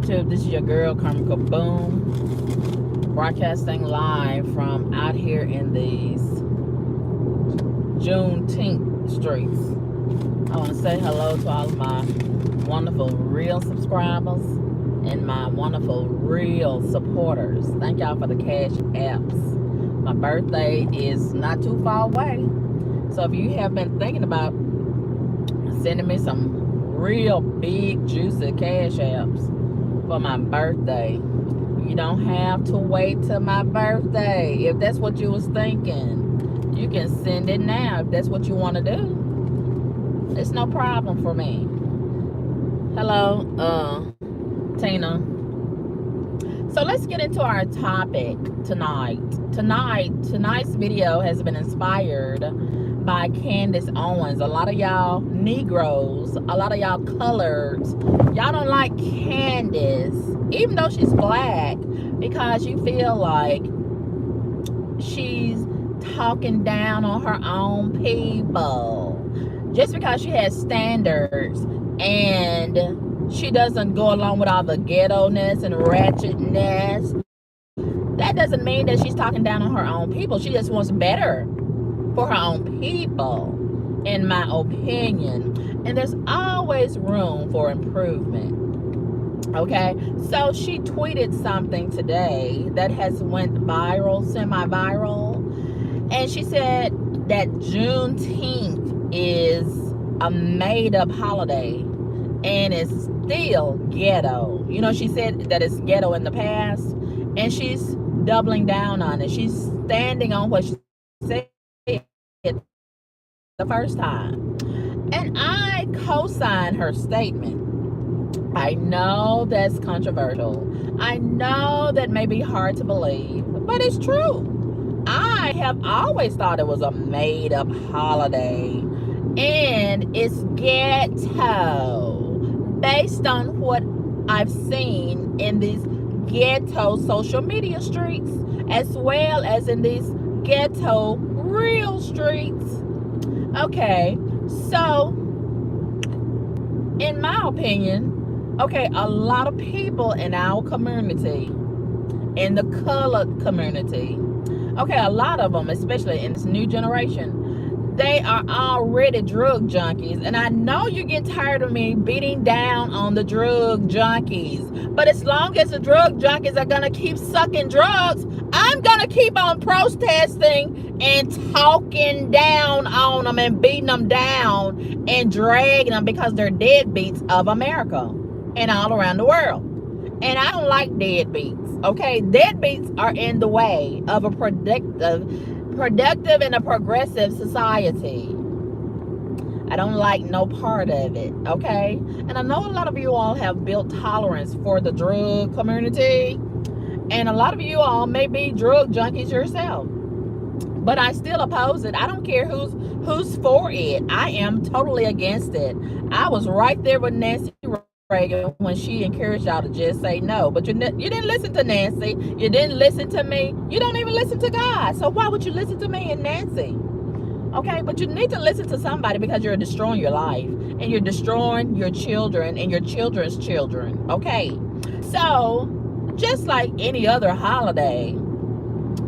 YouTube. This is your girl, Karmica Boom, broadcasting live from out here in these Juneteenth streets. I want to say hello to all of my wonderful real subscribers and my wonderful real supporters. Thank y'all for the cash apps. My birthday is not too far away, so if you have been thinking about sending me some real big juicy cash apps for my birthday, you don't have to wait till my birthday. If that's what you was thinking, you can send it now if that's what you want to do. It's no problem for me. Hello, Tina. So let's get into our topic tonight. Tonight's video has been inspired by Candace Owens. A lot of y'all Negroes, a lot of y'all coloreds, y'all don't like Candace, even though she's black, because you feel like she's talking down on her own people. Just because she has standards and she doesn't go along with all the ghetto-ness and ratchetness, that doesn't mean that she's talking down on her own people. She just wants better for her own people, in my opinion. And there's always room for improvement. Okay, so she tweeted something today that has went viral, semi-viral, and she said that Juneteenth is a made-up holiday and it's still ghetto. You know, she said that it's ghetto in the past, and she's doubling down on it. She's standing on what she said the first time, and I co-sign her statement. I know that's controversial. I know that may be hard to believe, but it's true. I have always thought it was a made-up holiday, and it's ghetto based on what I've seen in these ghetto social media streets, as well as in these ghetto real streets. Okay, so in my opinion, okay, a lot of people in our community, in the colored community, okay, a lot of them, especially in this new generation, they are already drug junkies. And I know you get tired of me beating down on the drug junkies, but as long as the drug junkies are gonna keep sucking drugs, I'm gonna keep on protesting and talking down on them and beating them down and dragging them, because they're deadbeats of America and all around the world. And I don't like deadbeats, okay? Deadbeats are in the way of a productive and a progressive society. I don't like no part of it, okay? And I know a lot of you all have built tolerance for the drug community, and a lot of you all may be drug junkies yourself, but I still oppose it. I don't care who's for it. I am totally against it. I was right there with Nancy Reagan when she encouraged y'all to just say no, but you didn't listen to Nancy. You didn't listen to me. You don't even listen to God. So why would you listen to me and Nancy? Okay, but you need to listen to somebody, because you're destroying your life and you're destroying your children and your children's children. Okay, so just like any other holiday,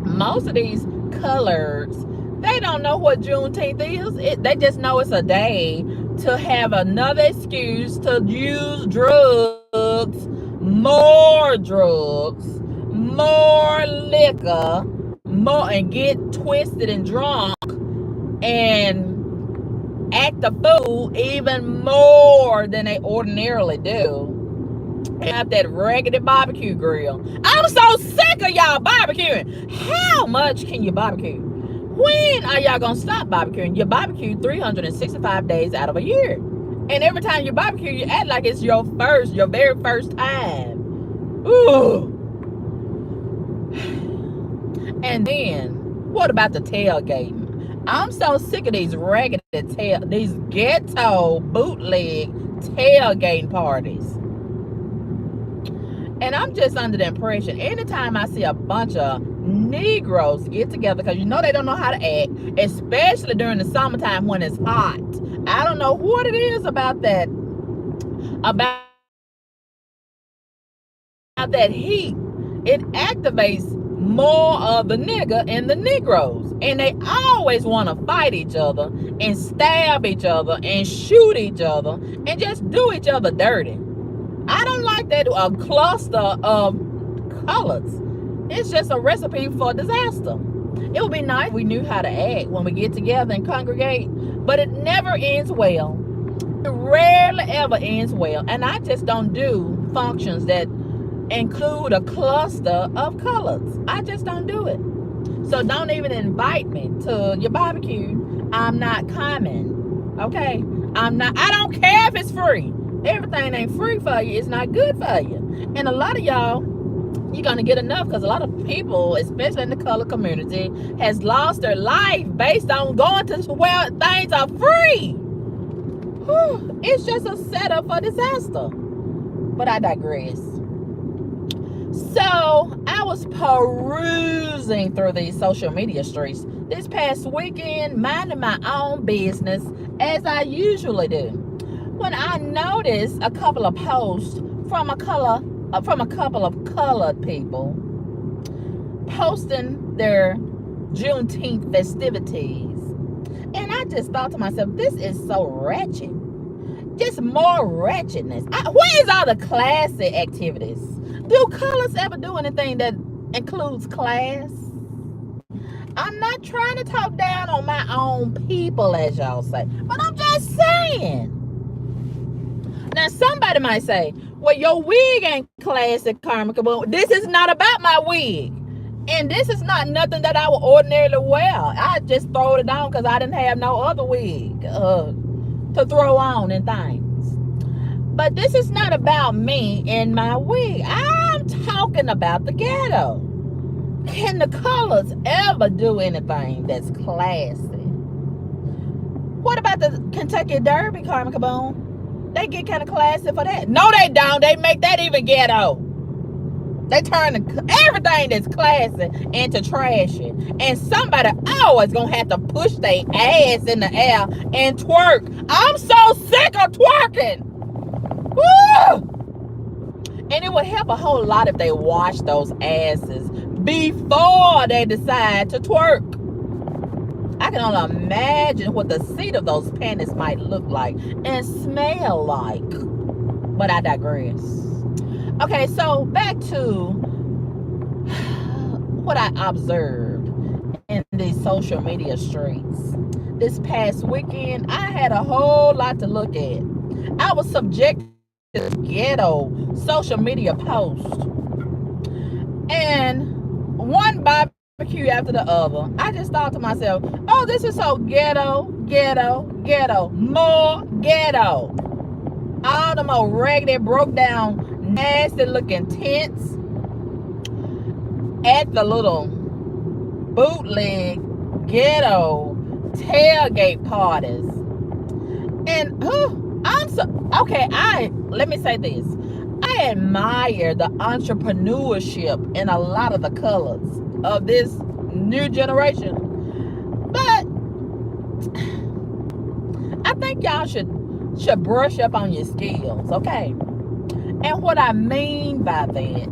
most of these coloreds, they don't know what Juneteenth is. They just know it's a day to have another excuse to use drugs, more liquor, more, and get twisted and drunk and act a fool even more than they ordinarily do. And have that raggedy barbecue grill. I'm so sick of y'all barbecuing. How much can you barbecue? When are y'all gonna stop barbecuing? You barbecue 365 days out of a year, and every time you barbecue, you act like it's your very first time. Ooh. And then, what about the tailgating? I'm so sick of these these ghetto bootleg tailgating parties. And I'm just under the impression, anytime I see a bunch of Negroes get together, because you know they don't know how to act, especially during the summertime when it's hot. I don't know what it is about that, about that heat, it activates more of the nigger and the Negroes. And they always want to fight each other and stab each other and shoot each other and just do each other dirty. I don't like that a cluster of colors. It's just a recipe for disaster. It would be nice if we knew how to act when we get together and congregate, but it never ends well. It rarely ever ends well. And I just don't do functions that include a cluster of colors. I just don't do it. So don't even invite me to your barbecue. I'm not coming. Okay? I don't care if it's free. Everything ain't free for you. It's not good for you. And a lot of y'all, you're going to get enough, because a lot of people, especially in the color community, has lost their life based on going to where things are free. Whew, it's just a setup for disaster. But I digress. So I was perusing through these social media streets this past weekend, minding my own business as I usually do, when I noticed a couple of posts from a couple of colored people posting their Juneteenth festivities. And I just thought to myself, this is so ratchet. Just more ratchetness. Where is all the classy activities? Do colors ever do anything that includes class? I'm not trying to talk down on my own people, as y'all say, but I'm just saying. Now, somebody might say, well, your wig ain't classic, Karmika, but this is not about my wig. And this is not nothing that I would ordinarily wear. I just throw it on because I didn't have no other wig to throw on and things. But this is not about me and my wig. I'm talking about the ghetto. Can the colors ever do anything that's classy? What about the Kentucky Derby, Karmika Boom? They get kind of classy for that. No, they don't. They make that even ghetto. They turn everything that's classy into trashy. And somebody always gonna have to push their ass in the air and twerk. I'm so sick of twerking. Woo! And it would help a whole lot if they wash those asses before they decide to twerk. I can only imagine what the seat of those panties might look like and smell like. But I digress. Okay, so back to what I observed in these social media streets. This past weekend, I had a whole lot to look at. I was subjected to ghetto social media posts. And one barbecue after the other, I just thought to myself, oh, this is so ghetto, ghetto, ghetto, more ghetto. All the more raggedy, broke down, nasty looking tents at the little bootleg ghetto tailgate parties. And let me say this. I admire the entrepreneurship in a lot of the colors of this new generation. But I think y'all should brush up on your skills, okay? And what I mean by that,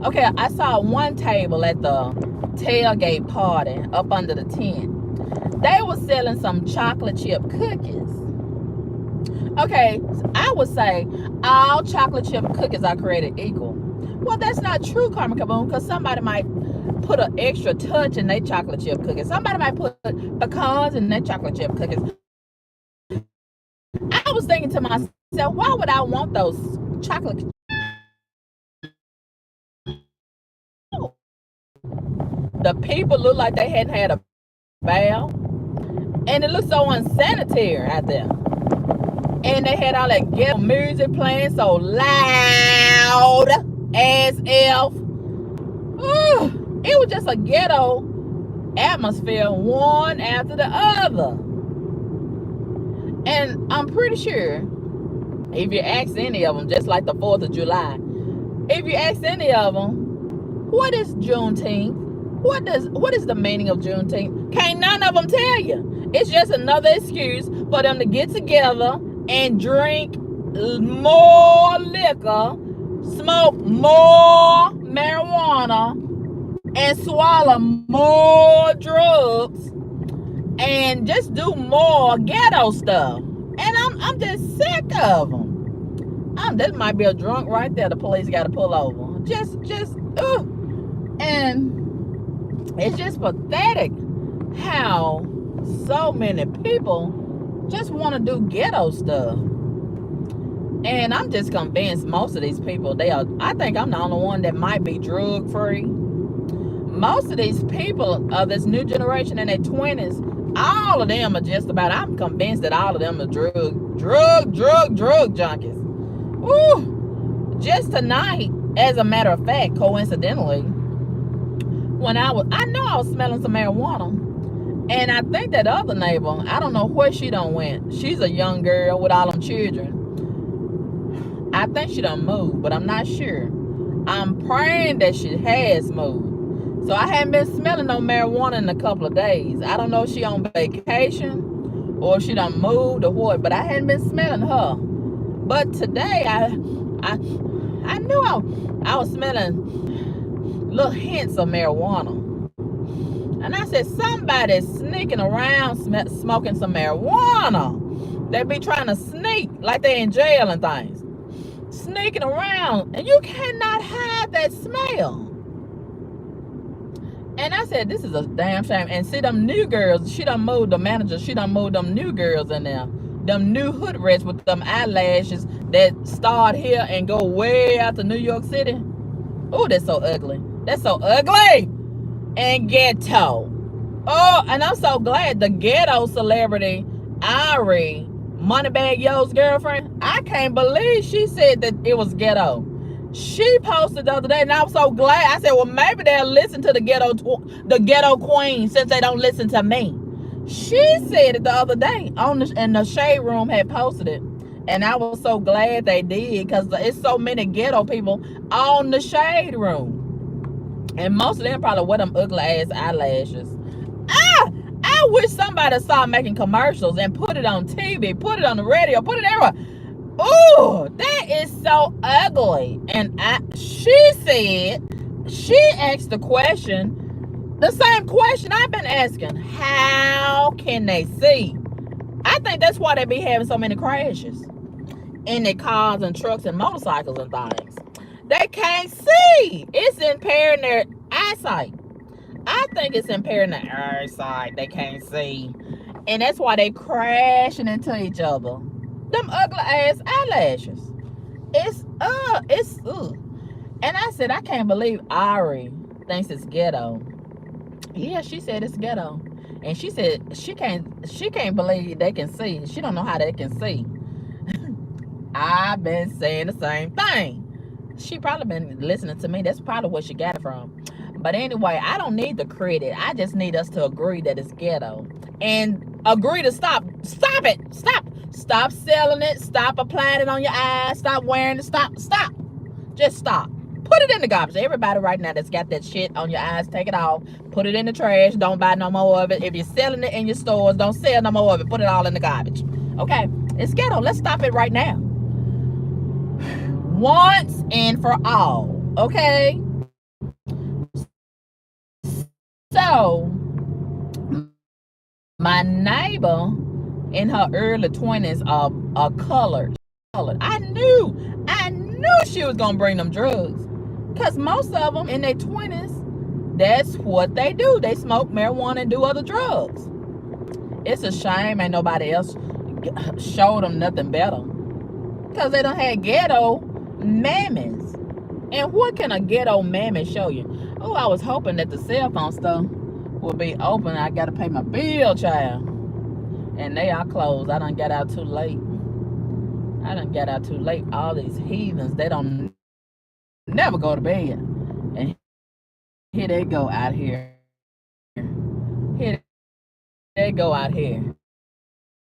okay, I saw one table at the tailgate party up under the tent. They were selling some chocolate chip cookies. Okay, I would say all chocolate chip cookies are created equal. Well, that's not true, Karmika Boom, because somebody might put an extra touch in their chocolate chip cookies. Somebody might put pecans in their chocolate chip cookies. I was thinking to myself, why would I want those chocolate? The people look like they hadn't had a bath, and it looked so unsanitary out there. And they had all that ghetto music playing so loud as if. It was just a ghetto atmosphere, one after the other. And I'm pretty sure if you ask any of them, just like the 4th of July, if you ask any of them, what is Juneteenth? What is the meaning of Juneteenth? Can't none of them tell you. It's just another excuse for them to get together and drink more liquor smoke more marijuana and swallow more drugs and just do more ghetto stuff. And I'm just sick of them. This might be a drunk right there. The police got to pull over. And it's just pathetic how so many people just want to do ghetto stuff. And I'm just convinced most of these people, I think I'm the only one that might be drug free. Most of these people of this new generation in their 20s, all of them are just about, I'm convinced that all of them are drug junkies. Woo! Just tonight, as a matter of fact, coincidentally, when I know I was smelling some marijuana, and I think that other neighbor, I don't know where she done went. She's a young girl with all them children. I think she done moved, but I'm not sure. I'm praying that she has moved. So I haven't been smelling no marijuana in a couple of days. I don't know if she on vacation or if she done moved or what, but I hadn't been smelling her. But today I knew I was smelling little hints of marijuana. And I said, somebody's sneaking around smoking some marijuana. They be trying to sneak like they in jail and things. Sneaking around. And you cannot hide that smell. And I said, this is a damn shame. And see them new girls, she done moved the manager, she done moved them new girls in there. Them new hood rats with them eyelashes that start here and go way out to New York City. Oh, that's so ugly. That's so ugly. And Ghetto. Oh, and I'm so glad the Ghetto celebrity, Ari, Moneybag Yo's girlfriend, I can't believe she said that it was Ghetto. She posted the other day, and I was so glad. I said, well, maybe they'll listen to the Ghetto Queen since they don't listen to me. She said it the other day and the Shade Room had posted it. And I was so glad they did because it's so many ghetto people on the Shade Room. And most of them probably wear them ugly ass eyelashes. I wish somebody saw making commercials and put it on TV, put it on the radio, put it everywhere. Ooh, that is so ugly. And she asked the question, the same question I've been asking. How can they see? I think that's why they be having so many crashes in their cars and trucks and motorcycles and things. They can't see. It's impairing their eyesight. I think it's impairing their eyesight. They can't see. And that's why they crashing into each other. Them ugly ass eyelashes. It's. And I said, I can't believe Ari thinks it's ghetto. Yeah, she said it's ghetto. And she said she can't believe they can see. She don't know how they can see. I've been saying the same thing. She probably been listening to me. That's probably where she got it from. But anyway, I don't need the credit. I just need us to agree that it's ghetto. And agree to stop it. Stop selling it. Stop applying it on your eyes. Stop wearing it. Stop. Just stop. Put it in the garbage. Everybody right now that's got that shit on your eyes, take it off. Put it in the trash. Don't buy no more of it. If you're selling it in your stores, don't sell no more of it. Put it all in the garbage. Okay? It's ghetto. Let's stop it right now. Once and for all. Okay? So, my neighbor in her early 20s are colored. I knew she was going to bring them drugs. Because most of them in their 20s, that's what they do. They smoke marijuana and do other drugs. It's a shame ain't nobody else showed them nothing better. Because they done had ghetto mammies. And what can a ghetto mammy show you? Oh, I was hoping that the cell phone stuff would be open. I got to pay my bill, child. And they are closed. I done got out too late. All these heathens, they don't never go to bed. And here they go out here. Here they go out here.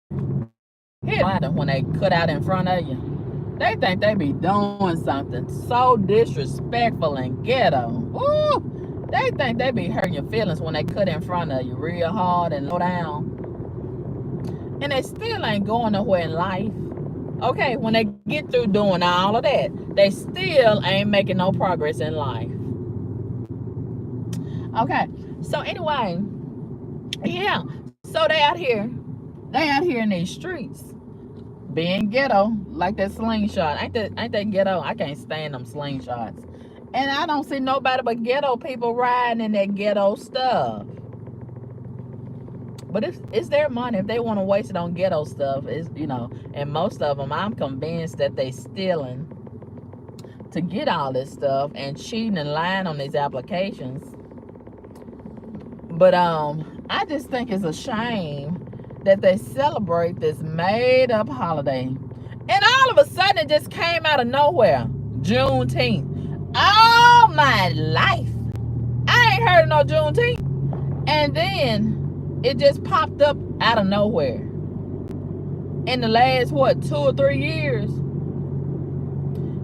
When they cut out in front of you, they think they be doing something so disrespectful and ghetto. Ooh, they think they be hurting your feelings when they cut in front of you real hard and low down. And they still ain't going nowhere in life. Okay, when they get through doing all of that, they still ain't making no progress in life. Okay, so anyway, yeah, so they out here in these streets, being ghetto, like that slingshot. Ain't that ghetto? I can't stand them slingshots. And I don't see nobody but ghetto people riding in that ghetto stuff. But it's their money. If they want to waste it on ghetto stuff, is and most of them, I'm convinced that they stealing to get all this stuff and cheating and lying on these applications. But I just think it's a shame that they celebrate this made up holiday. And all of a sudden it just came out of nowhere. Juneteenth. All my life, I ain't heard of no Juneteenth. And then it just popped up out of nowhere. In the last, 2 or 3 years?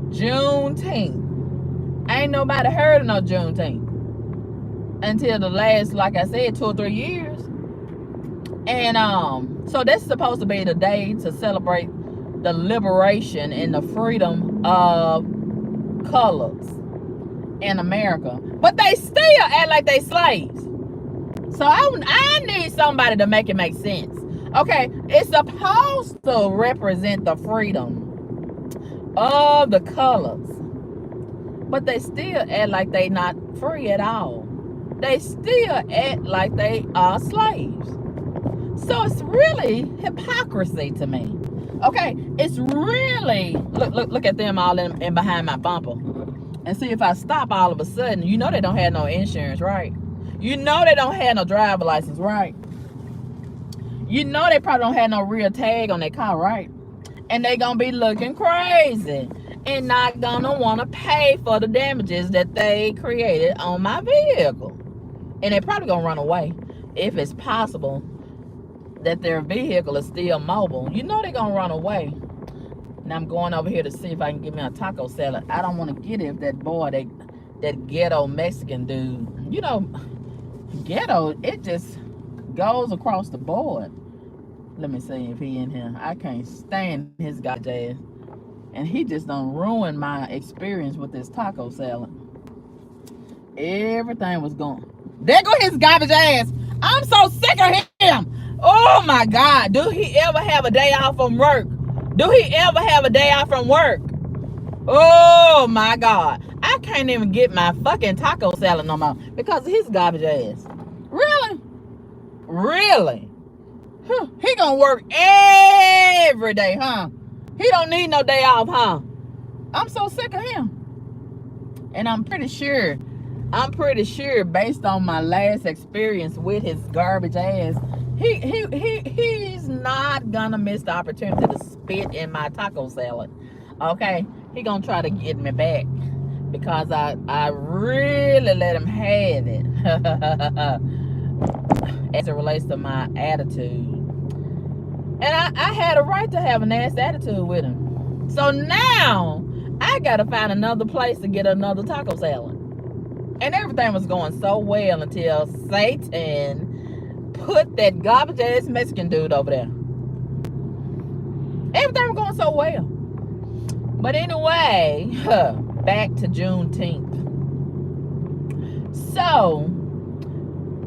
Juneteenth. Ain't nobody heard of no Juneteenth until the last, like I said, 2 or 3 years. And so that's supposed to be the day to celebrate the liberation and the freedom of colors in America. But they still act like they slaves. So I need somebody to make it make sense. Okay, it's supposed to represent the freedom of the colors. But they still act like they not free at all. They still act like they are slaves. So it's really hypocrisy to me. Okay, it's really look at them all in behind my bumper. And see if I stop all of a sudden, they don't have no insurance, right? They don't have no driver license, right? They probably don't have no real tag on their car, right? And they gonna be looking crazy and not gonna want to pay for the damages that they created on my vehicle. And they probably gonna run away if it's possible that their vehicle is still mobile. They're gonna run away. Now I'm going over here to see if I can get me a taco salad. I don't want to get it if that boy, that ghetto Mexican dude. Ghetto, it just goes across the board. Let me see if he in here. I can't stand his garbage ass. And he just done ruin my experience with this taco salad. Everything was gone. There go his garbage ass. I'm so sick of him. Oh my God. Do he ever have a day off from work? Do he ever have a day off from work? Oh my God. I can't even get my fucking taco salad no more because of his garbage ass. Really? Really? Huh. He gonna work every day, huh? He don't need no day off, huh? I'm so sick of him. And I'm pretty sure based on my last experience with his garbage ass, he's not gonna miss the opportunity to spit in my taco salad. Okay? He gonna try to get me back because I really let him have it. As it relates to my attitude. And I had a right to have a nasty attitude with him. So now I gotta find another place to get another taco salad. And everything was going so well until Satan put that garbage ass Mexican dude over there. Everything was going so well. But anyway, back to Juneteenth. So,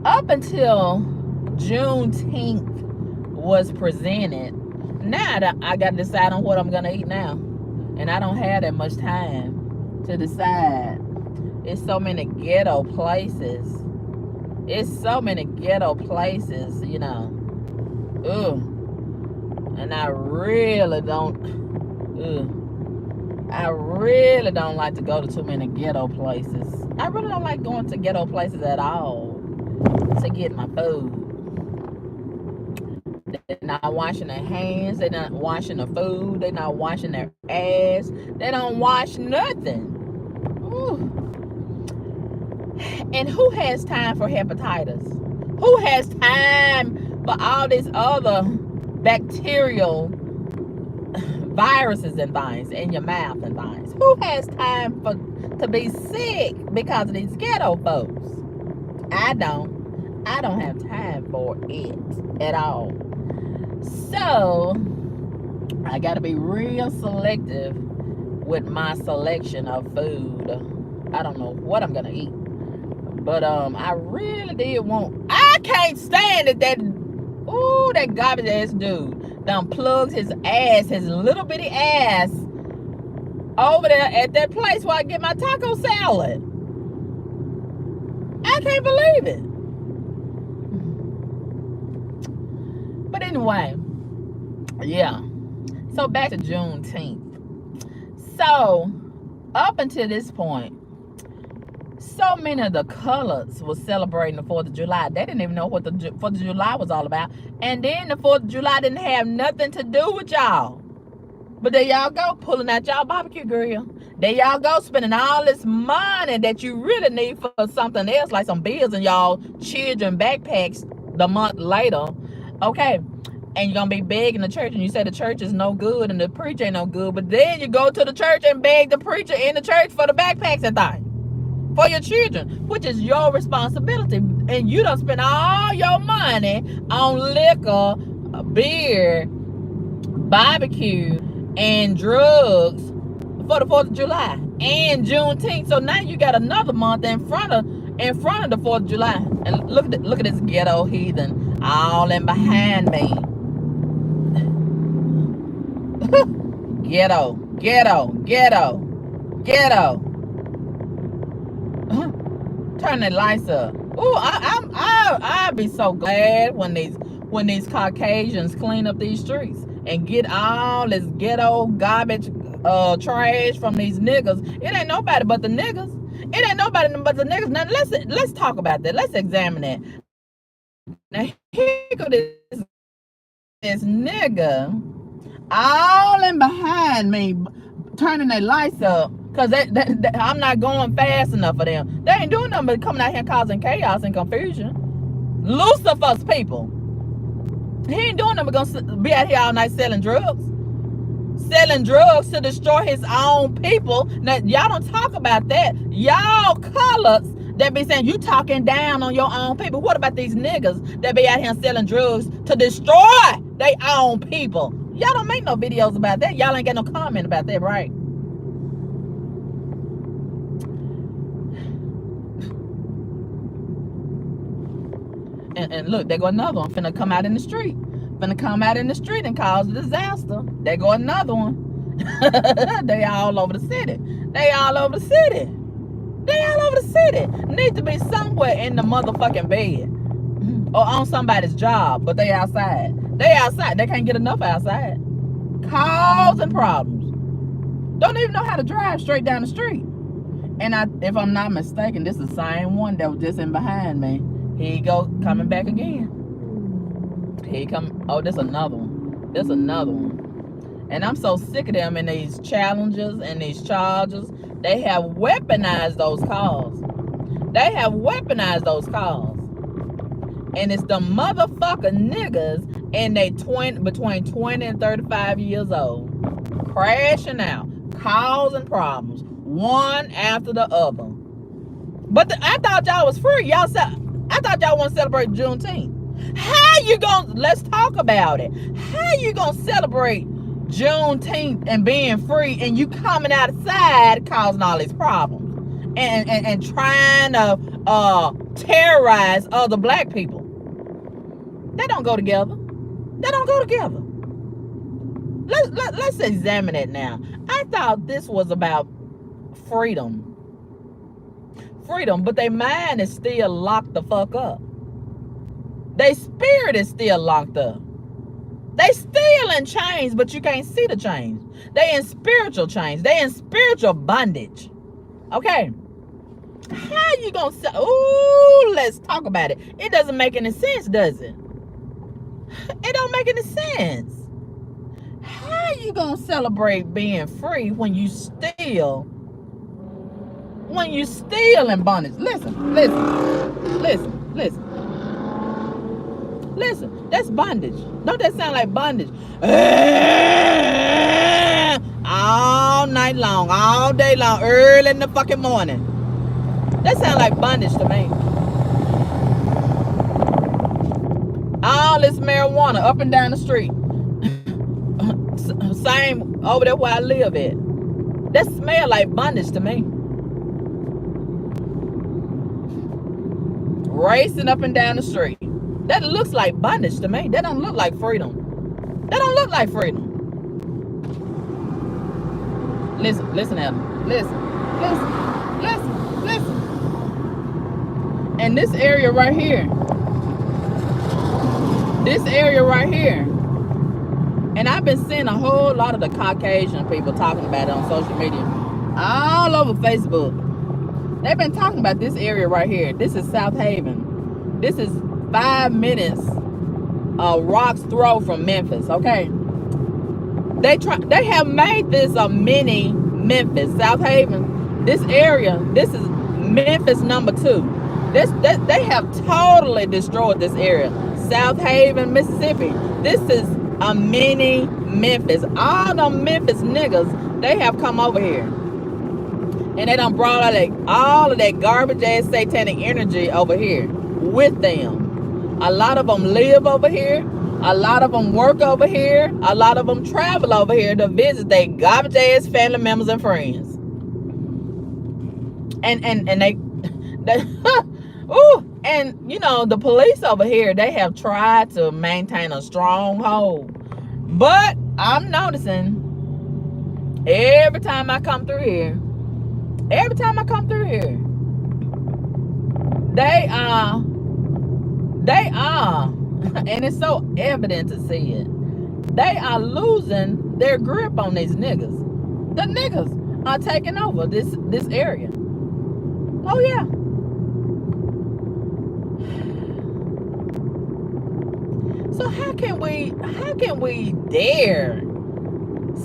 up until Juneteenth was presented, now I got to decide on what I'm going to eat now. And I don't have that much time to decide. It's so many ghetto places. Ugh. And I really don't like to go to too many ghetto places. I really don't like going to ghetto places at all to get my food. They're not washing their hands. They're not washing the food. They're not washing their ass. They don't wash nothing. Ooh. And who has time for hepatitis? Who has time for all these other bacterial viruses and things in your mouth and things? Who has time to be sick because of these ghetto folks? I don't have time for it at all. So I gotta be real selective with my selection of food. I don't know what I'm gonna eat. But I really did want. I can't stand it that garbage ass dude done plugs his ass, his little bitty ass, over there at that place where I get my taco salad. I can't believe it. But anyway, yeah. So back to Juneteenth. So up until this point, so many of the colors was celebrating the 4th of July. They didn't even know what the 4th of July was all about. And then the 4th of July didn't have nothing to do with y'all. But there y'all go, pulling out y'all barbecue grill. There y'all go, spending all this money that you really need for something else, like some bills and y'all children backpacks the month later. Okay. And you're going to be begging the church, and you say the church is no good and the preacher ain't no good. But then you go to the church and beg the preacher in the church for the backpacks and things. For your children, which is your responsibility. And you don't spend all your money on liquor, beer, barbecue, and drugs for the 4th of July and Juneteenth. So now you got another month in front of the 4th of July. And look at this ghetto heathen all in behind me. Ghetto. Turn the lights up. Ooh, I'd be so glad when these Caucasians clean up these streets and get all this ghetto garbage, trash from these niggas. It ain't nobody but the niggas. It ain't nobody but the niggas. Now let's talk about that. Let's examine that. Now here go this nigga all in behind me, turning their lights up. Because I'm not going fast enough for them. They ain't doing nothing but coming out here causing chaos and confusion. Lucifer's people. He ain't doing nothing but gonna be out here all night selling drugs. Selling drugs to destroy his own people. Now, y'all don't talk about that. Y'all colors that be saying you talking down on your own people. What about these niggas that be out here selling drugs to destroy their own people? Y'all don't make no videos about that. Y'all ain't got no comment about that, right? And look, there go another one finna come out in the street. Finna come out in the street and cause a disaster. There go another one. They all over the city. They all over the city. Need to be somewhere in the motherfucking bed. Or on somebody's job, but they outside. They can't get enough outside. Causing problems. Don't even know how to drive straight down the street. And if I'm not mistaken, this is the same one that was just in behind me. Here he go, coming back again. Here he come. Oh, there's another one. And I'm so sick of them in these challenges and these charges. They have weaponized those cars. And it's the motherfucking niggas and they between 20 and 35 years old. Crashing out. Causing problems. One after the other. But I thought y'all was free. I thought y'all want to celebrate Juneteenth. How you gonna, let's talk about it. How you gonna celebrate Juneteenth and being free and you coming outside causing all these problems and trying to terrorize other black people? They don't go together. Let's examine it now. I thought this was about freedom, but their mind is still locked the fuck up. Their spirit is still locked up. They still in chains, but you can't see the chains. They in spiritual chains. They in spiritual bondage. Okay. How you gonna say, ooh, let's talk about it. It doesn't make any sense, does it? It don't make any sense. How you gonna celebrate being free when you still in bondage? Listen. That's bondage. Don't that sound like bondage? All night long, all day long, early in the fucking morning. That sound like bondage to me. All this marijuana up and down the street. same over there where I live at. That smell like bondage to me. Racing up and down the street. That looks like bondage to me. That don't look like freedom. That don't look like freedom. Listen, Adam. Listen. And this area right here. And I've been seeing a whole lot of the Caucasian people talking about it on social media. All over Facebook. They've been talking about this area right here. This is South Haven. This is 5 minutes rock's throw from Memphis, okay? They have made this a mini Memphis. South Haven, this area, this is Memphis number 2. They have totally destroyed this area. South Haven, Mississippi. This is a mini Memphis. All them Memphis niggas, they have come over here. And they done brought all of that garbage ass satanic energy over here with them. A lot of them live over here. A lot of them work over here. A lot of them travel over here to visit their garbage ass family members and friends. And they ooh, and you know, the police over here, they have tried to maintain a stronghold. But I'm noticing every time I come through here, they are, and it's so evident to see it, they are losing their grip on these niggas. The niggas are taking over this area. Oh yeah. So how can we dare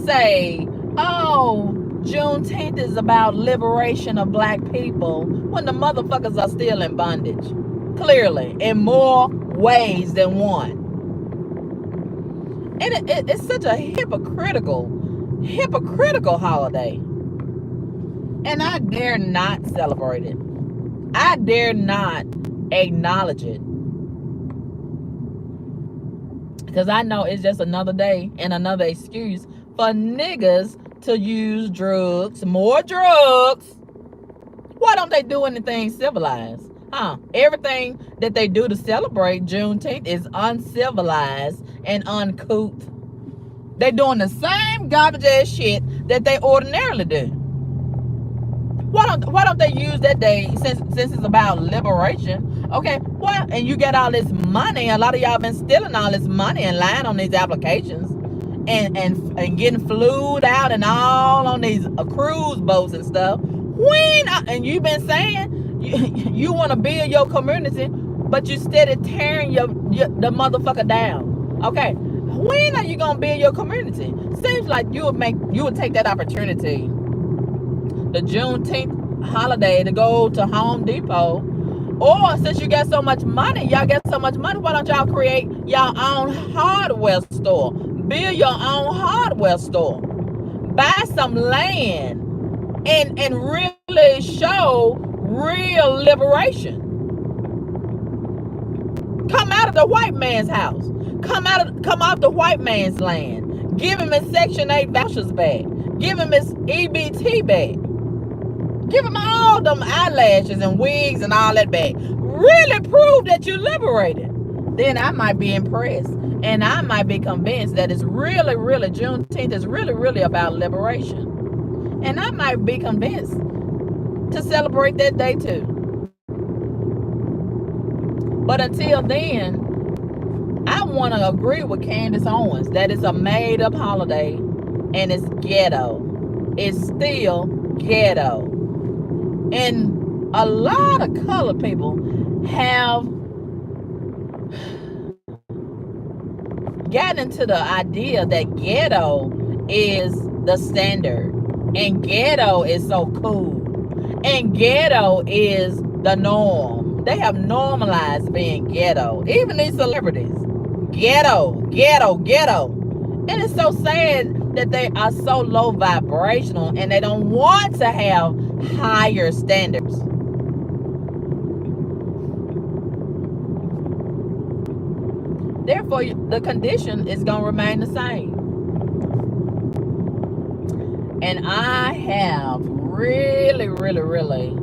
say, oh, Juneteenth is about liberation of black people when the motherfuckers are still in bondage? Clearly, in more ways than one. And it's such a hypocritical holiday. And I dare not celebrate it. I dare not acknowledge it. Because I know it's just another day and another excuse for niggas to use drugs, more drugs. Why don't they do anything civilized? Everything that they do to celebrate Juneteenth is uncivilized and uncouth. They're doing the same garbage ass shit that they ordinarily do. Why don't they use that day since it's about liberation? Okay, well, and you get all this money. A lot of y'all been stealing all this money and lying on these applications and getting flued out and all on these cruise boats and stuff. And you've been saying you want to build your community, but you steady tearing the motherfucker down. Okay, when are you gonna build your community? Seems like you would take that opportunity, the Juneteenth holiday, to go to Home Depot. Or since you got so much money, why don't y'all create your own hardware store? Build your own hardware store. Buy some land and really show real liberation. Come out of the white man's house. Come off the white man's land. Give him his Section 8 vouchers back. Give him his EBT back. Give him all them eyelashes and wigs and all that back. Really prove that you liberated. Then I might be impressed. And I might be convinced that it's really, Juneteenth is really about liberation. And I might be convinced to celebrate that day too. But until then, I want to agree with Candace Owens that it's a made-up holiday and it's ghetto. It's still ghetto. And a lot of colored people have gotten into the idea that ghetto is the standard. And ghetto is so cool. And ghetto is the norm. They have normalized being ghetto. Even these celebrities. Ghetto. And it's so sad that they are so low vibrational and they don't want to have higher standards. Therefore, the condition is going to remain the same. And I have really, really, really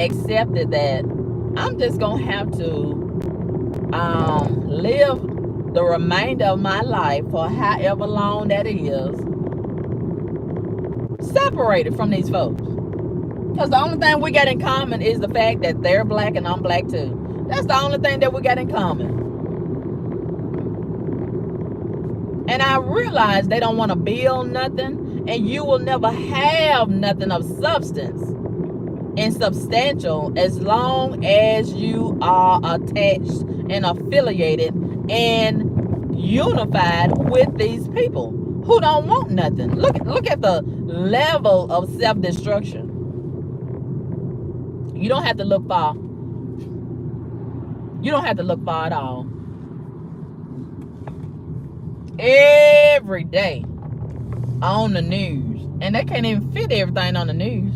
accepted that I'm just gonna have to live the remainder of my life, for however long that is, separated from these folks. Because the only thing we got in common is the fact that they're black and I'm black too. That's the only thing that we got in common. And I realize they don't want to build nothing, and you will never have nothing of substance and substantial as long as you are attached and affiliated and unified with these people who don't want nothing. Look at the level of self-destruction. You don't have to look far. You don't have to look far at all. Every day on the news, and they can't even fit everything on the news,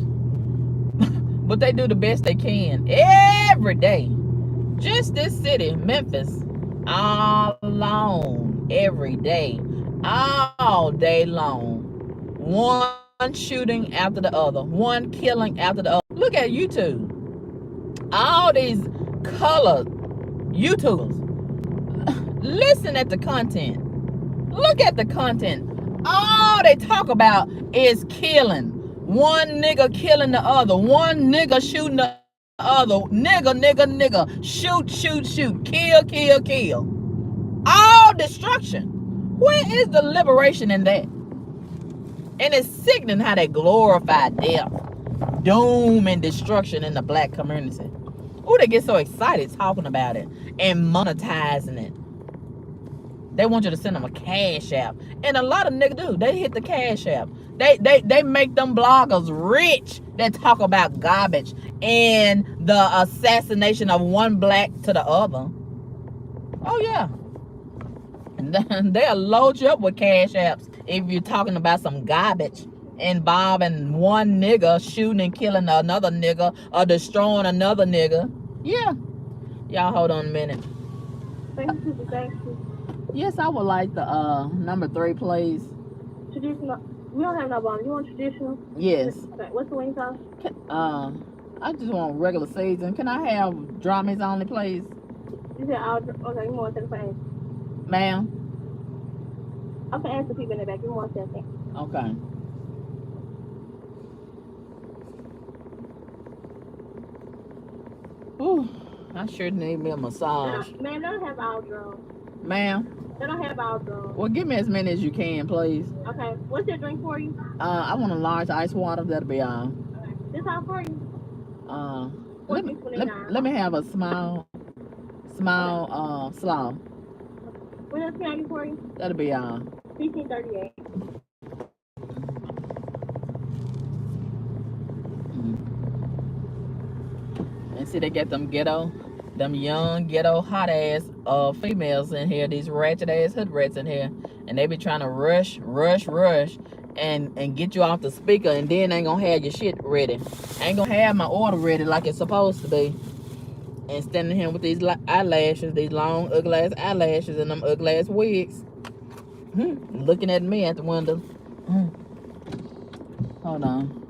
but they do the best they can every day. Just this city, Memphis, all alone, every day, all day long. One shooting after the other, one killing after the other. Look at YouTube. All these colored YouTubers. Listen at the content. Look at the content. All they talk about is killing. One nigga killing the other. One nigga shooting the other. Nigga. Shoot. Kill. All destruction. Where is the liberation in that? And it's sickening how they glorify death, doom, and destruction in the black community. Oh, they get so excited talking about it and monetizing it. They want you to send them a cash app. And a lot of niggas do. They hit the cash app. They make them bloggers rich that talk about garbage and the assassination of one black to the other. Oh, yeah. They'll load you up with cash apps if you're talking about some garbage involving one nigga shooting and killing another nigga or destroying another nigga. Yeah. Y'all hold on a minute. Thank you. Yes, I would like the number 3, please. Traditional. We don't have no bomb. You want traditional? Yes. Okay. What's the wing sauce? I just want regular season. Can I have dry meats only, please? You said okay. You want to say Ma'am? I can ask the people in the back. You want to say Okay. Ooh, I sure need me a massage. Ma'am, they don't have Aldro. Ma'am? They don't have Aldro. Well, give me as many as you can, please. Okay. What's your drink for you? I want a large ice water. That'll be all. Okay. This all for you? Let me have a small slaw. What else can I do for you? That'll be all. 1538. And see, they got them young ghetto hot ass females in here, these ratchet ass hood rats in here, and they be trying to rush and get you off the speaker, and then ain't gonna have your shit ready. Ain't gonna have my order ready like it's supposed to be. And standing here with these eyelashes, these long ugly ass eyelashes and them ugly ass wigs, looking at me at the window. Hold on.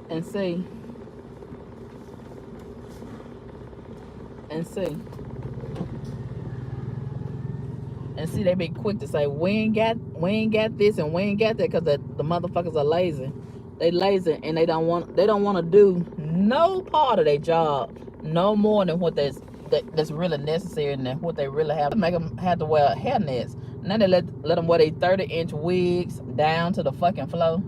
And see. And see, they be quick to say, we ain't got this and we ain't got that, because the motherfuckers are lazy. They lazy and they don't want to do no part of their job no more than what that's really necessary and what they really have to make them have to wear hairnets. Now they let them wear their 30-inch wigs down to the fucking floor.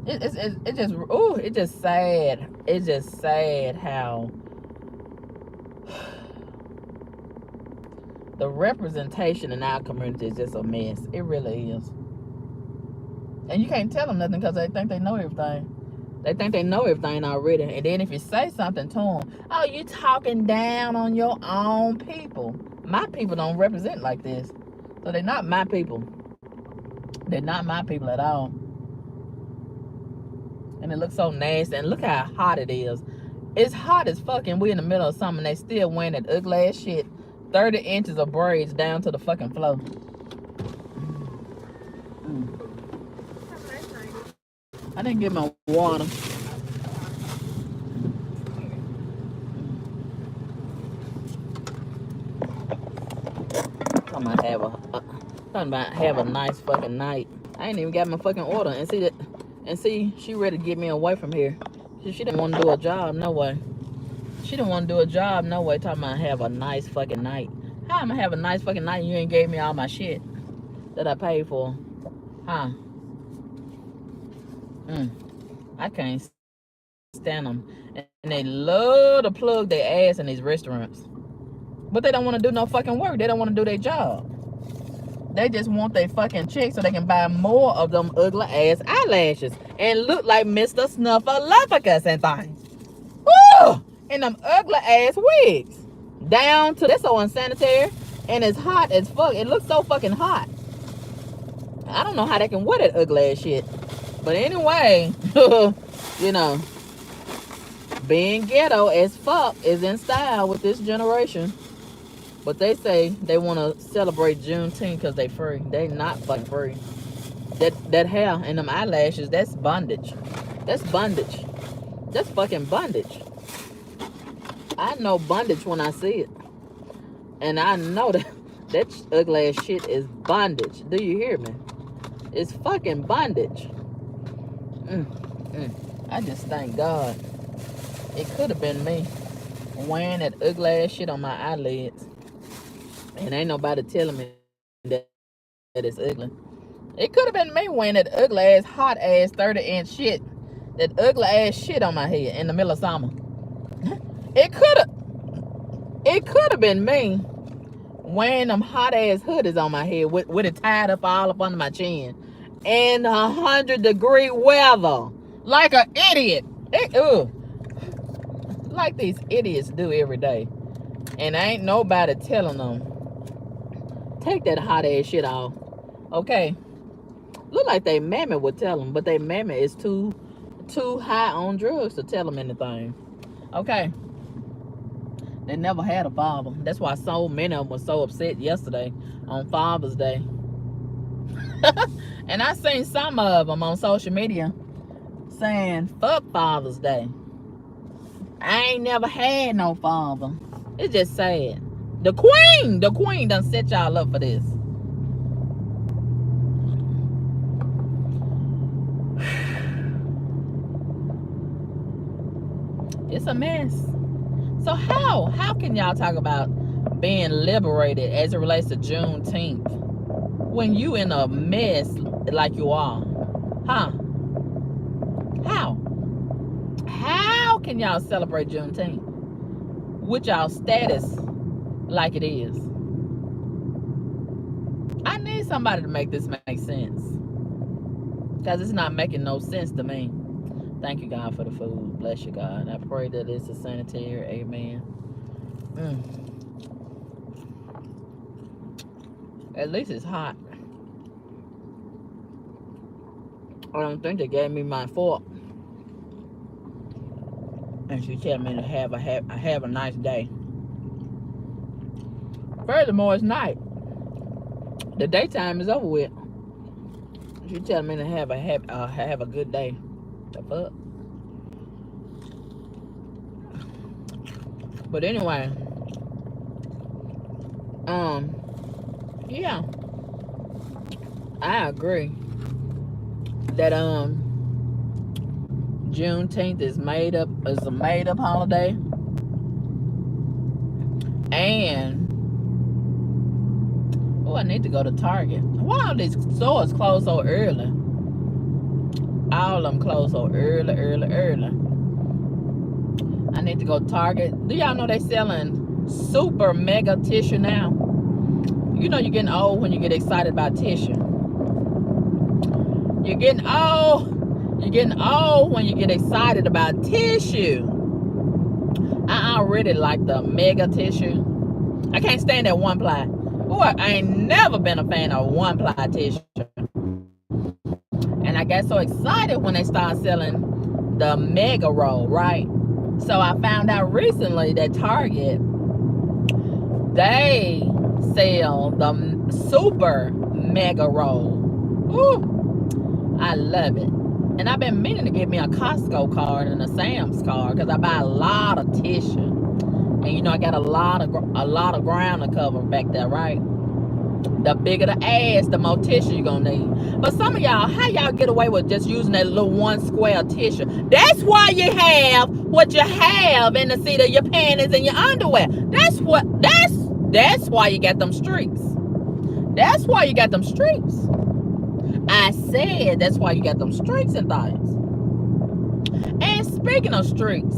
It's just sad. It's just sad how The representation in our community is just a mess. It really is. And you can't tell them nothing because they think they know everything. They think they know everything already. And then if you say something to them, oh, you talking down on your own people. My people don't represent like this. So they're not my people. They're not my people at all. And it looks so nasty. And look how hot it is. It's hot as fuck, and we in the middle of summer, and they still wearing that ugly ass shit. 30 inches of braids down to the fucking floor. I didn't get my water. Talking about have a nice fucking night. I ain't even got my fucking order, and see that, and see she ready to get me away from here. She didn't want to do a job, no way. She didn't want to do a job, no way. Talking about have a nice fucking night. How am I have a nice fucking night and you ain't gave me all my shit that I paid for? Huh? I can't stand them. And they love to plug their ass in these restaurants. But they don't want to do no fucking work. They don't want to do their job. They just want their fucking check so they can buy more of them ugly ass eyelashes and look like Mr. Snuffleupagus and things. Woo! And them ugly ass wigs. Down to, that's so unsanitary. And it's hot as fuck. It looks so fucking hot. I don't know how they can wear that ugly ass shit. But anyway, you know, being ghetto as fuck is in style with this generation. But they say they want to celebrate Juneteenth because they free. They not fucking free. That hair and them eyelashes, that's bondage. That's bondage. That's fucking bondage. I know bondage when I see it. And I know that ugly ass shit is bondage. Do you hear me? It's fucking bondage. I just thank God. It could have been me wearing that ugly ass shit on my eyelids. And ain't nobody telling me that it's ugly. It could have been me wearing that ugly ass, hot ass 30-inch shit. That ugly ass shit on my head in the middle of summer. It could have been me wearing them hot ass hoodies on my head with it tied up all up under my chin. In 100-degree weather. Like an idiot. Like these idiots do every day. And ain't nobody telling them, take that hot ass shit off. Okay. Look like they mammy would tell them, but they mammy is too high on drugs to tell them anything. Okay. They never had a father. That's why so many of them were so upset yesterday on Father's Day. And I seen some of them on social media saying, fuck Father's Day. I ain't never had no father. It's just sad. The queen done set y'all up for this. It's a mess. So how can y'all talk about being liberated as it relates to Juneteenth when you in a mess like you are? Huh? How can y'all celebrate Juneteenth with y'all status like it is? I need somebody to make this make sense, because it's not making no sense to me. Thank you, God, for the food. Bless you, God. I pray that it's a sanitary. Amen. At least it's hot. I don't think they gave me my fork. And she tell me to have a nice day. Furthermore, it's night. The daytime is over with. She tell me to have a good day. The fuck? But anyway, yeah, I agree that Juneteenth is a made up holiday, and I need to go to Target. Why all these stores close so early? All of them close so early. I need to go to Target. Do y'all know they selling super mega tissue now? you know, you're getting old when you get excited about tissue. You're getting old. You're getting old when you get excited about tissue. I already like the mega tissue. I can't stand that one ply. Boy, I ain't never been a fan of one ply tissue. And I got so excited when they started selling the mega roll, right? So I found out recently that Target, they sell the super mega roll. Ooh, I love it. And I've been meaning to get me a Costco card and a Sam's card because I buy a lot of tissue. And you know, I got a lot of ground to cover back there, right? The bigger the ass, the more tissue you're gonna need. But some of y'all, how y'all get away with just using that little one square tissue? That's why you have what you have in the seat of your panties and your underwear. That's why you got them streaks. That's why you got them streaks. I said that's why you got them streaks and things. And speaking of streaks,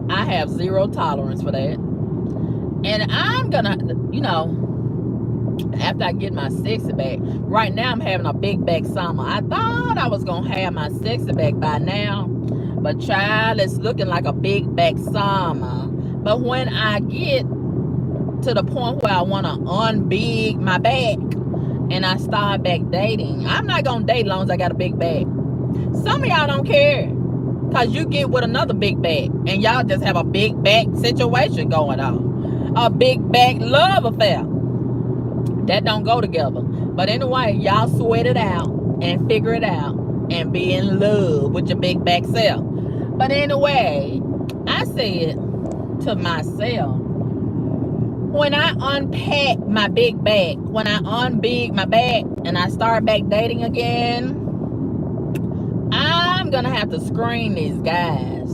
I have zero tolerance for that. And I'm gonna, you know, after I get my sexy back, right now I'm having a big back summer. I thought I was gonna have my sexy back by now, but child, it's looking like a big back summer. But when I get to the point where I want to unbig my back and I start back dating, I'm not gonna date as long as I got a big back. Some of y'all don't care because you get with another big back and y'all just have a big back situation going on, a big back love affair. That don't go together. But anyway, y'all sweat it out and figure it out and be in love with your big back self. But anyway, I said to myself, when I unpack my big back, when I unbig my back and I start back dating again, I'm gonna have to screen these guys.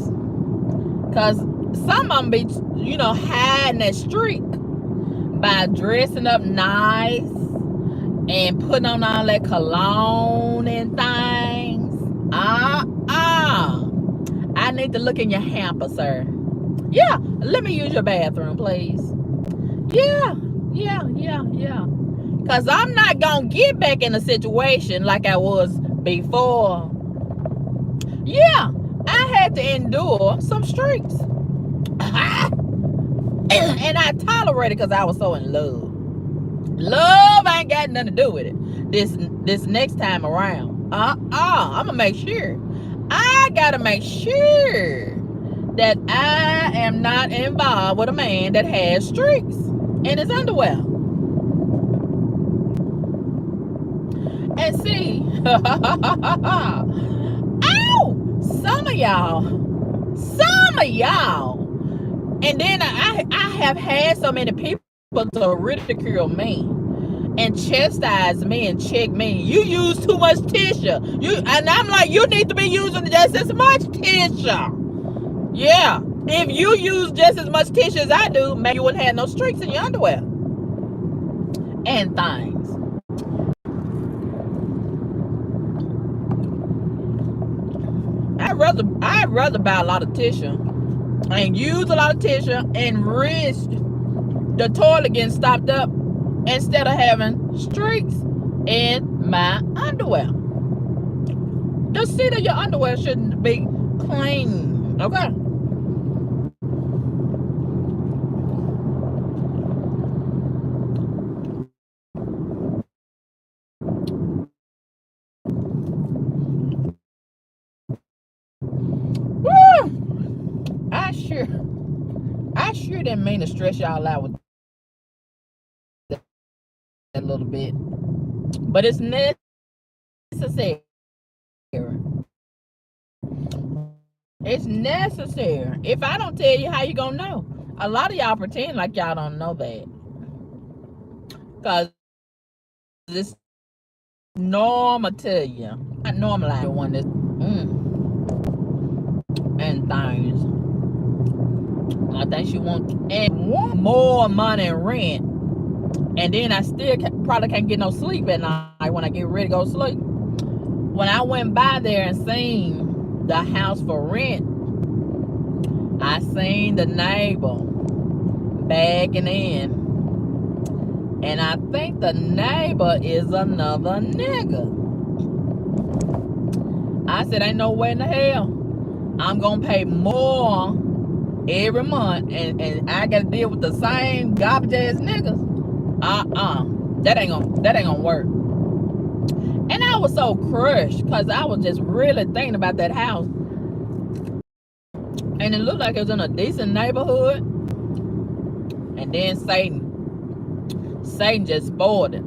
Cause some of them be, you know, hiding that streak by dressing up nice and putting on all that cologne and things. I need to look in your hamper, sir. Yeah, let me use your bathroom, please. Yeah. Because I'm not going to get back in a situation like I was before. Yeah, I had to endure some streaks. And I tolerated because I was so in love. Love ain't got nothing to do with it. This next time around. I'm going to make sure. I got to make sure that I am not involved with a man that has streaks in his underwear. And see, ow, some of y'all, and then I have had so many people to ridicule me and chastise me and check me. You use too much tissue. And I'm like, you need to be using just as much tissue. Yeah. If you use just as much tissue as I do, maybe you wouldn't have no streaks in your underwear. And things. I'd rather buy a lot of tissue and use a lot of tissue and risk the toilet getting stopped up instead of having streaks in my underwear. The seat of your underwear shouldn't be clean. Okay. Woo! I sure didn't mean to stress y'all out with that a little bit. But it's necessary. It's necessary. If I don't tell you, how you gonna know? A lot of y'all pretend like y'all don't know that. Because it's normal to you. Not normalized one that's and things. I think she wants more money in rent. And then I still probably can't get no sleep at night when I get ready to go to sleep. When I went by there and seen the house for rent, I seen the neighbor backing in. And I think the neighbor is another nigga. I said, ain't no way in the hell I'm gonna pay more every month and I gotta deal with the same garbage ass niggas. That ain't gonna work. And I was so crushed because I was just really thinking about that house. And it looked like it was in a decent neighborhood. And then Satan just spoiled it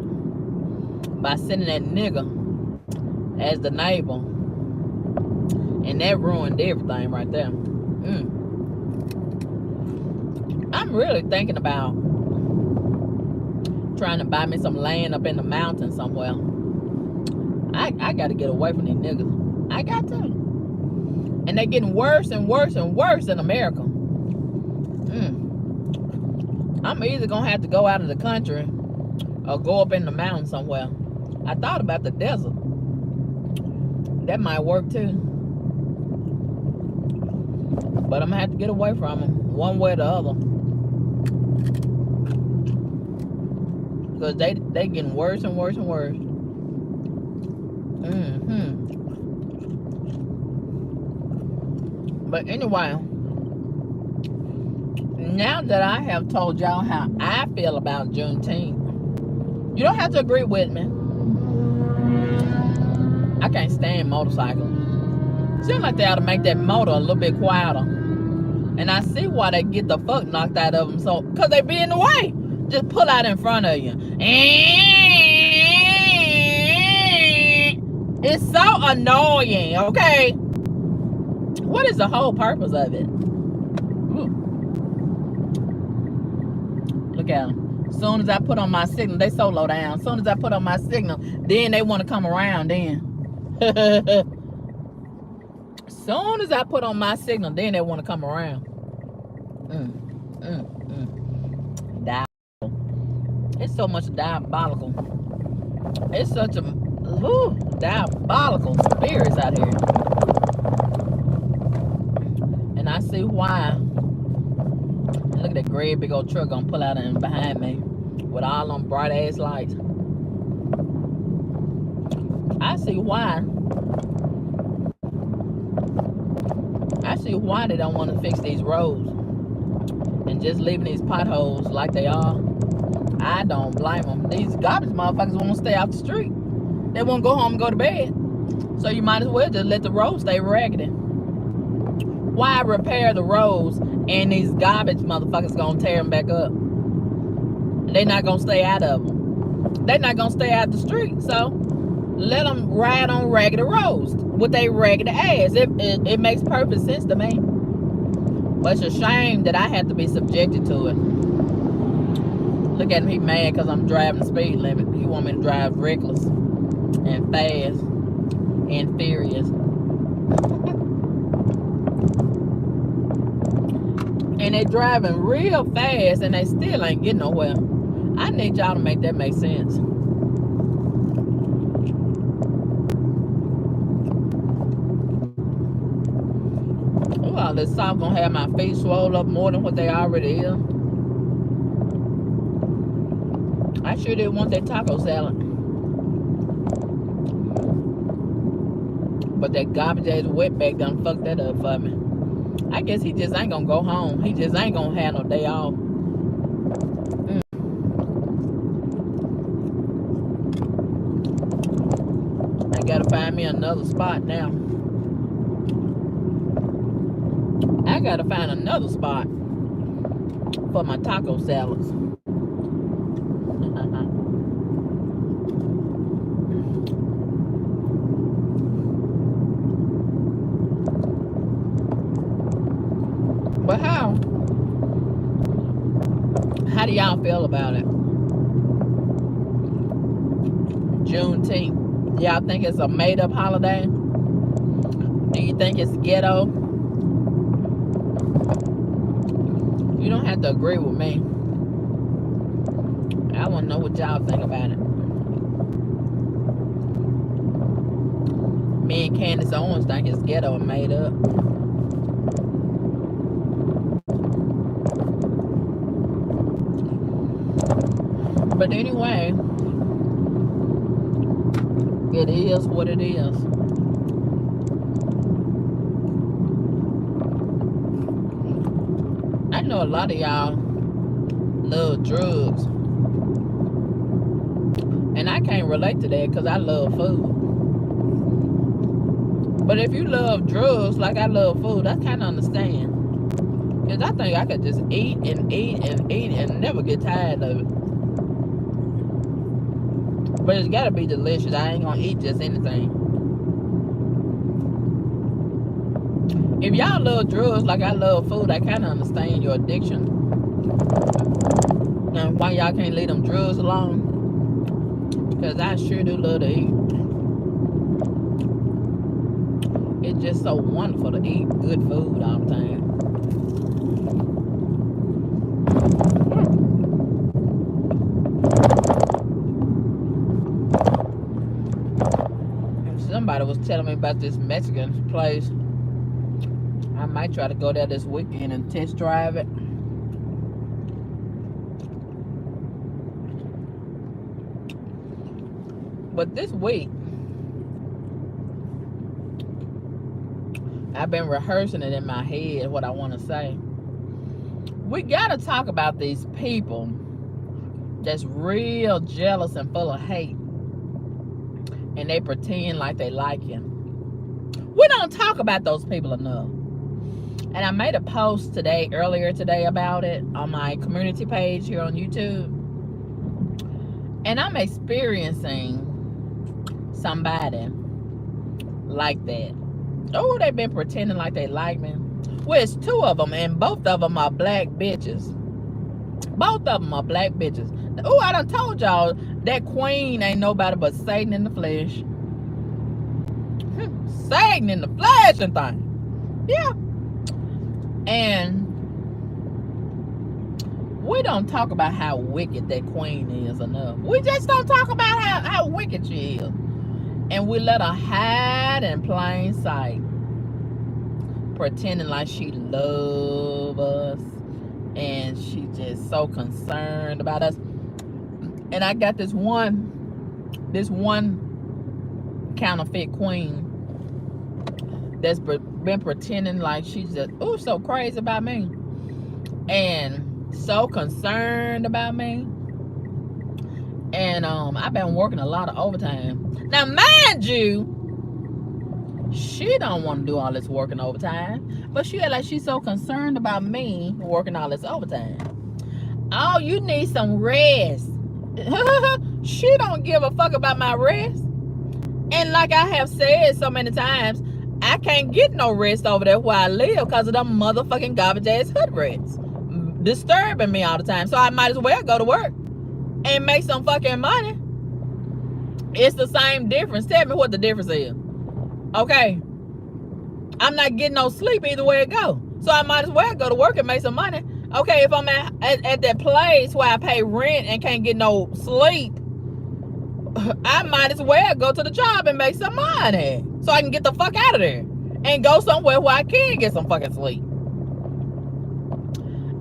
by sending that nigga as the neighbor. And that ruined everything right there. I'm really thinking about trying to buy me some land up in the mountains somewhere. I got to get away from these niggas. I got to. And they're getting worse and worse and worse in America. I'm either going to have to go out of the country or go up in the mountains somewhere. I thought about the desert. That might work too. But I'm going to have to get away from them one way or the other. Because they getting worse and worse and worse. But anyway, now that I have told y'all how I feel about Juneteenth, you don't have to agree with me. I can't stand motorcycles. Seems like they ought to make that motor a little bit quieter. And I see why they get the fuck knocked out of them. So, because they be in the way. Just pull out in front of you. It's so annoying, okay? What is the whole purpose of it? Look at them. As soon as I put on my signal, they so low down. As soon as I put on my signal, then they want to come around then. As soon as I put on my signal, then they want to come around. It's so much diabolical. It's such a diabolical spirits out here. And I see why. Look at that great big old truck gonna pull out in behind me with all them bright ass lights. I see why. I see why they don't want to fix these roads and just leaving these potholes like they are. I don't blame them. These garbage motherfuckers want to stay out the street. They won't go home and go to bed. So you might as well just let the roads stay raggedy. Why repair the roads and these garbage motherfuckers gonna tear them back up? They're not gonna stay out of them. They're not gonna stay out the street. So let them ride on raggedy roads with their raggedy ass. It makes perfect sense to me. But it's a shame that I have to be subjected to it. Look at him, he mad because I'm driving the speed limit. He want me to drive reckless and fast and furious. And they driving real fast and they still ain't getting nowhere. I need y'all to make that make sense. Oh, all this salt gonna have my feet swollen up more than what they already is. I sure did want that taco salad. But that garbage ass wetback done fucked that up for me. I guess he just ain't gonna go home. He just ain't gonna have no day off. I gotta find me another spot now. I gotta find another spot for my taco salads. But how do y'all feel about it? Juneteenth. Y'all think it's a made-up holiday? Do you think it's ghetto? You don't have to agree with me. I want to know what y'all think about it. Me and Candace Owens think it's ghetto and made up. But anyway, it is what it is. I know a lot of y'all love drugs. And I can't relate to that because I love food. But if you love drugs like I love food, I kind of understand. Because I think I could just eat and eat and eat and never get tired of it. But it's got to be delicious. I ain't going to eat just anything. If y'all love drugs like I love food, I kind of understand your addiction. And why y'all can't leave them drugs alone. Because I sure do love to eat. It's just so wonderful to eat good food all the time. Somebody was telling me about this Mexican place. I might try to go there this weekend and test drive it. But this week, I've been rehearsing it in my head, what I want to say. We got to talk about these people that's real jealous and full of hate. And they pretend like they like him. We don't talk about those people enough. And I made a post earlier today about it on my community page here on YouTube. And I'm experiencing somebody like that. Oh, they've been pretending like they like me. Well, it's two of them, and both of them are black bitches. Both of them are black bitches. Oh, I done told y'all that queen ain't nobody but Satan in the flesh. Satan in the flesh and thing. Yeah. And we don't talk about how wicked that queen is enough. We just don't talk about how wicked she is. And we let her hide in plain sight. Pretending like she loves us. And she just so concerned about us. And I got this one counterfeit queen that's been pretending like she's just so crazy about me and so concerned about me. And I've been working a lot of overtime. Now, mind you, she don't want to do all this working overtime, but she act like she's so concerned about me working all this overtime. Oh, you need some rest. She don't give a fuck about my rest. And like I have said so many times, I can't get no rest over there where I live because of them motherfucking garbage ass hood rats disturbing me all the time. So I might as well go to work and make some fucking money. It's the same difference. Tell me what the difference is. Okay, I'm not getting no sleep either way it go. So I might as well go to work and make some money. Okay, if I'm at that place where I pay rent and can't get no sleep, I might as well go to the job and make some money so I can get the fuck out of there and go somewhere where I can get some fucking sleep.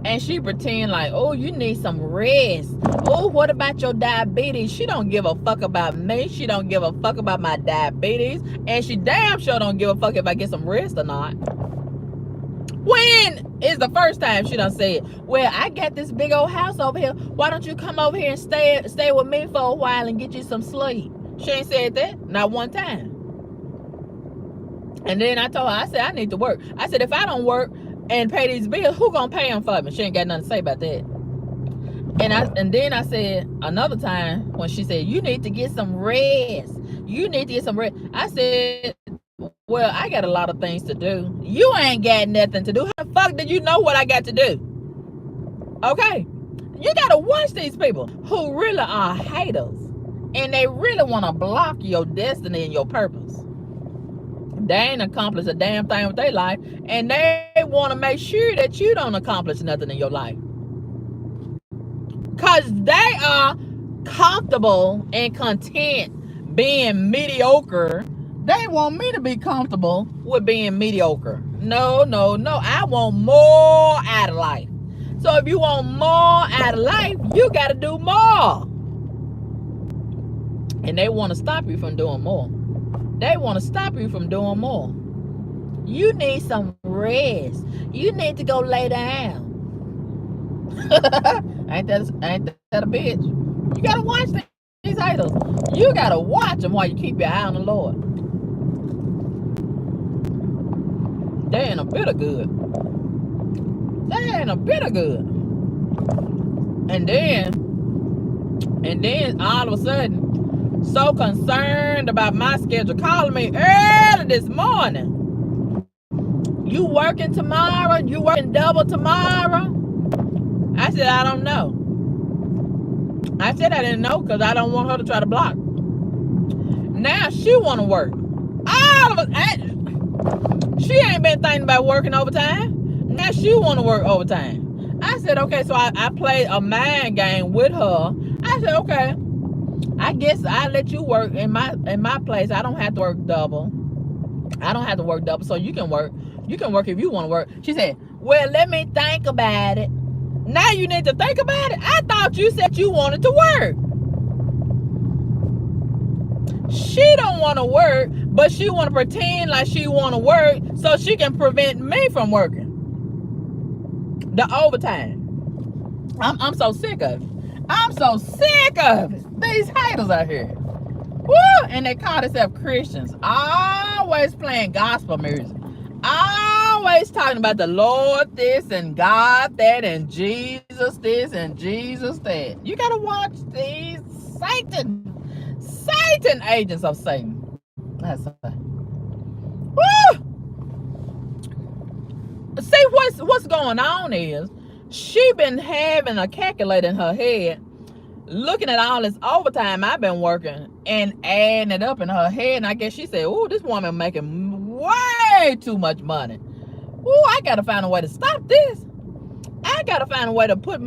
And she pretend like, oh, you need some rest. Oh, what about your diabetes? She don't give a fuck about me. She don't give a fuck about my diabetes. And she damn sure don't give a fuck if I get some rest or not. When is the first time she done said, well, I got this big old house over here. Why don't you come over here and stay with me for a while and get you some sleep? She ain't said that. Not one time. And then I told her, I said, I need to work. I said, if I don't work and pay these bills, who gonna pay them for me? She ain't got nothing to say about that. And then I said another time when she said, you need to get some rest. You need to get some rest. I said, well, I got a lot of things to do. You ain't got nothing to do. How the fuck did you know what I got to do? Okay. You gotta watch these people who really are haters. And they really want to block your destiny and your purpose. They ain't accomplished a damn thing with their life. And they want to make sure that you don't accomplish nothing in your life. Because they are comfortable and content being mediocre. They want me to be comfortable with being mediocre. No. I want more out of life. So if you want more out of life, you got to do more. And they want to stop you from doing more. They want to stop you from doing more. You need some rest. You need to go lay down. ain't that a bitch? You gotta watch these idols. You gotta watch them while you keep your eye on the Lord. They ain't a bit of good. They ain't a bit of good. And then all of a sudden, so concerned about my schedule, calling me early this morning. You working tomorrow? You working double tomorrow? I said, I don't know. I said I didn't know because I don't want her to try to block. Now she want to work. All of us, she ain't been thinking about working overtime. Now she want to work overtime. I said, okay, so I played a mind game with her. I said, okay, I guess I let you work in my place. I don't have to work double. I don't have to work double, so you can work. You can work if you want to work. She said, well, let me think about it. Now you need to think about it. I thought you said you wanted to work. She don't want to work, but she want to pretend like she want to work so she can prevent me from working. The overtime. I'm so sick of it. I'm so sick of it. These haters out here. Woo! And they call themselves Christians. Always playing gospel music. Always talking about the Lord this and God that and Jesus this and Jesus that. You gotta watch these Satan agents of Satan. That's right. Woo! See what's going on is she been having a calculator in her head, looking at all this overtime I've been working and adding it up in her head. And I guess she said, "Oh, this woman making way too much money. Oh, I gotta find a way to stop this. I gotta find a way to put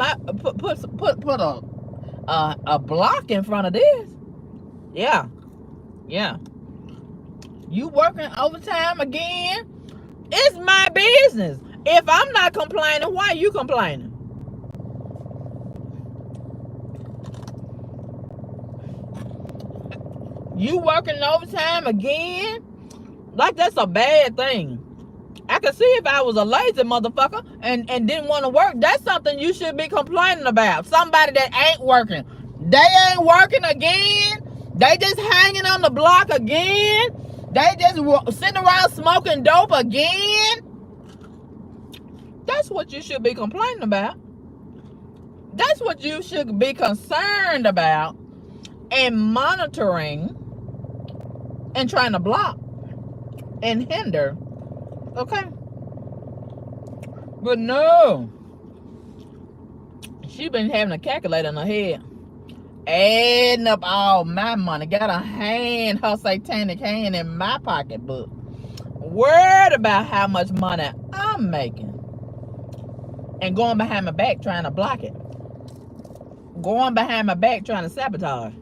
a block in front of this." Yeah. You working overtime again? It's my business. If I'm not complaining, why are you complaining? You working overtime again? Like that's a bad thing. I could see if I was a lazy motherfucker and didn't want to work. That's something you should be complaining about. Somebody that ain't working. They ain't working again. They just hanging on the block again. They just sitting around smoking dope again. That's what you should be complaining about. That's what you should be concerned about and monitoring and trying to block and hinder. Okay? But no. She been having a calculator in her head, adding up all my money. Got her satanic hand in my pocketbook. Worried about how much money I'm making. And going behind my back trying to block it. Going behind my back trying to sabotage.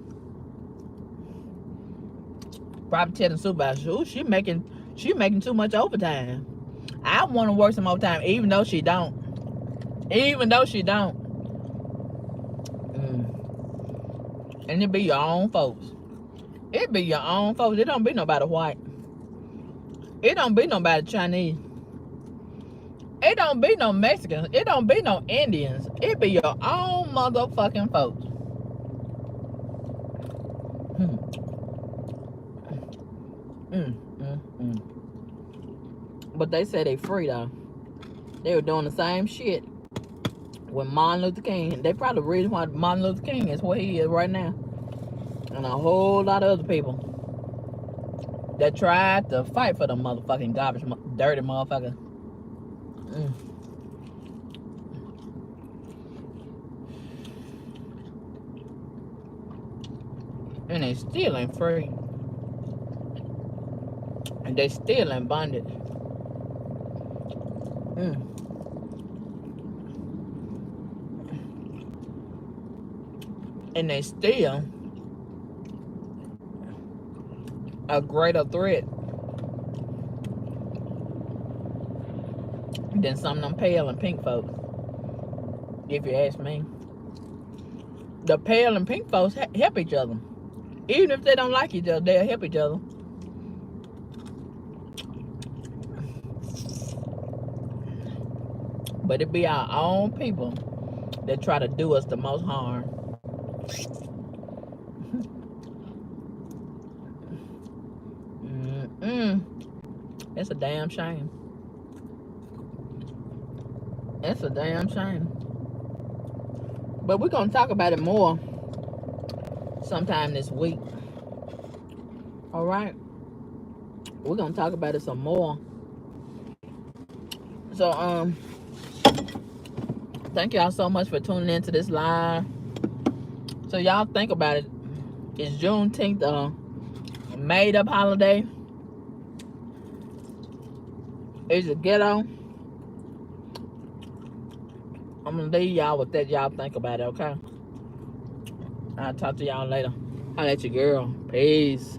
Probably telling the supervisor, "Ooh, she making too much overtime. I want to work some overtime," even though she don't. And it be your own folks. It be your own folks. It don't be nobody white. It don't be nobody Chinese. It don't be no Mexicans. It don't be no Indians. It be your own motherfucking folks. But they said they free though. They were doing the same shit with Martin Luther King. They probably the reason why Martin Luther King is where he is right now. And a whole lot of other people that tried to fight for the motherfucking garbage, dirty motherfucker. And they still ain't free. And they still in bondage. And they still a greater threat than some of them pale and pink folks, if you ask me. The pale and pink folks help each other. Even if they don't like each other, they'll help each other. But it be our own people that try to do us the most harm. It's a damn shame. It's a damn shame. But we're going to talk about it more sometime this week. All right? We're going to talk about it some more. So, thank y'all so much for tuning into this live. So, y'all think about it. Is Juneteenth a made-up holiday? Is it ghetto? I'm going to leave y'all with that. Y'all think about it, okay? I'll talk to y'all later. Holla at your girl. Peace.